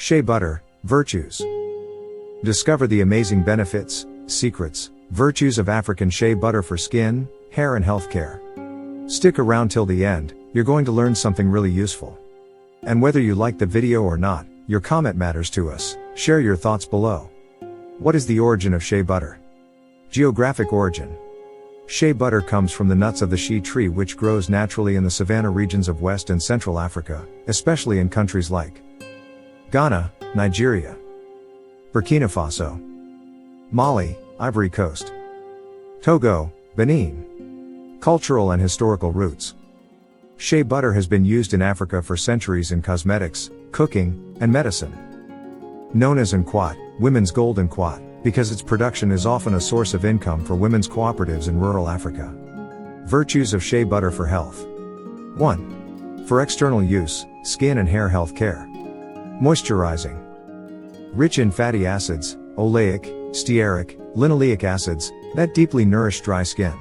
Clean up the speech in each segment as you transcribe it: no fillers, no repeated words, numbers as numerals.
Shea butter, virtues. Discover the amazing benefits, secrets, virtues of African shea butter for skin, hair and health care. Stick around till the end, you're going to learn something really useful. And whether you like the video or not, your comment matters to us. Share your thoughts below. What is the origin of shea butter? Geographic origin. Shea butter comes from the nuts of the shea tree, which grows naturally in the savanna regions of West and Central Africa, especially in countries like Ghana, Nigeria, Burkina Faso, Mali, Ivory Coast, Togo, Benin. Cultural and historical roots. Shea butter has been used in Africa for centuries in cosmetics, cooking, and medicine. Known as nkwat, women's gold nkwat, because its production is often a source of income for women's cooperatives in rural Africa. Virtues of shea butter for health. 1. For external use, skin and hair health care. Moisturizing. Rich in fatty acids, oleic, stearic, linoleic acids, that deeply nourish dry skin.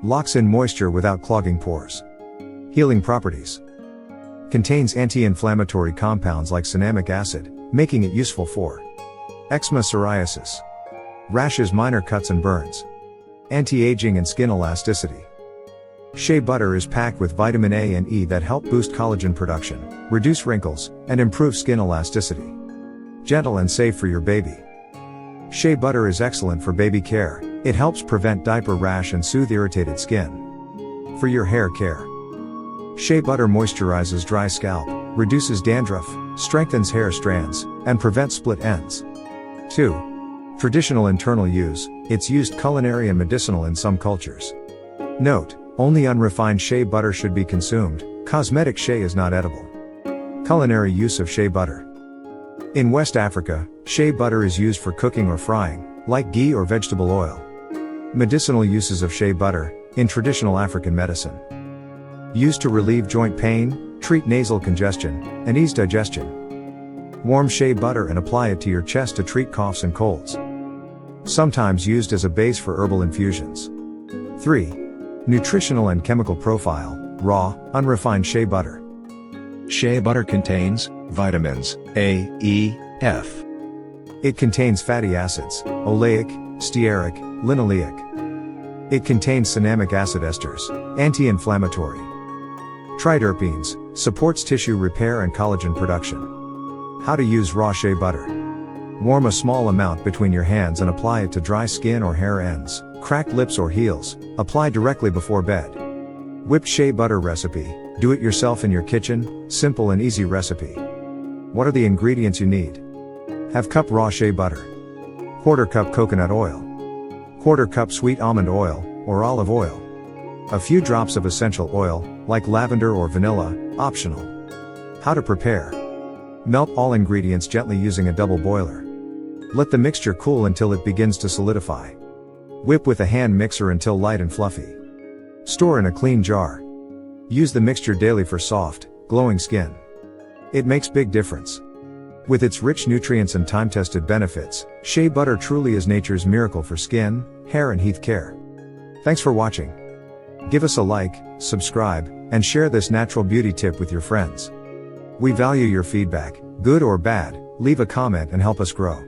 Locks in moisture without clogging pores. Healing properties. Contains anti-inflammatory compounds like cinnamic acid, making it useful for eczema, psoriasis, rashes, minor cuts and burns, anti-aging and skin elasticity. Shea butter is packed with vitamin A and E that help boost collagen production, reduce wrinkles, and improve skin elasticity. Gentle and safe for your baby. Shea butter is excellent for baby care. It helps prevent diaper rash and soothe irritated skin. For your hair care. Shea butter moisturizes dry scalp, reduces dandruff, strengthens hair strands, and prevents split ends. 2. Traditional internal use. It's used culinary and medicinal in some cultures. Note: only unrefined shea butter should be consumed. Cosmetic shea is not edible. Culinary use of shea butter. In West Africa, shea butter is used for cooking or frying, like ghee or vegetable oil. Medicinal uses of shea butter, in traditional African medicine. Used to relieve joint pain, treat nasal congestion, and ease digestion. Warm shea butter and apply it to your chest to treat coughs and colds. Sometimes used as a base for herbal infusions. 3. Nutritional and chemical profile. Raw, unrefined shea butter. Shea butter contains vitamins A, E, F. It contains fatty acids, oleic, stearic, linoleic. It contains cinnamic acid esters, anti-inflammatory. Triterpenes, supports tissue repair and collagen production. How to use raw shea butter. Warm a small amount between your hands and apply it to dry skin or hair ends, cracked lips or heels. Apply directly before bed. Whipped shea butter recipe. Do it yourself in your kitchen, simple and easy recipe. What are the ingredients you need? Half cup raw shea butter. Quarter cup coconut oil. Quarter cup sweet almond oil, or olive oil. A few drops of essential oil, like lavender or vanilla, optional. How to prepare. Melt all ingredients gently using a double boiler. Let the mixture cool until it begins to solidify. Whip with a hand mixer until light and fluffy. Store in a clean jar. Use the mixture daily for soft, glowing skin. It makes big difference. With its rich nutrients and time-tested benefits, shea butter truly is nature's miracle for skin, hair and health care. Thanks for watching. Give us a like, subscribe, and share this natural beauty tip with your friends. We value your feedback, good or bad. Leave a comment and help us grow.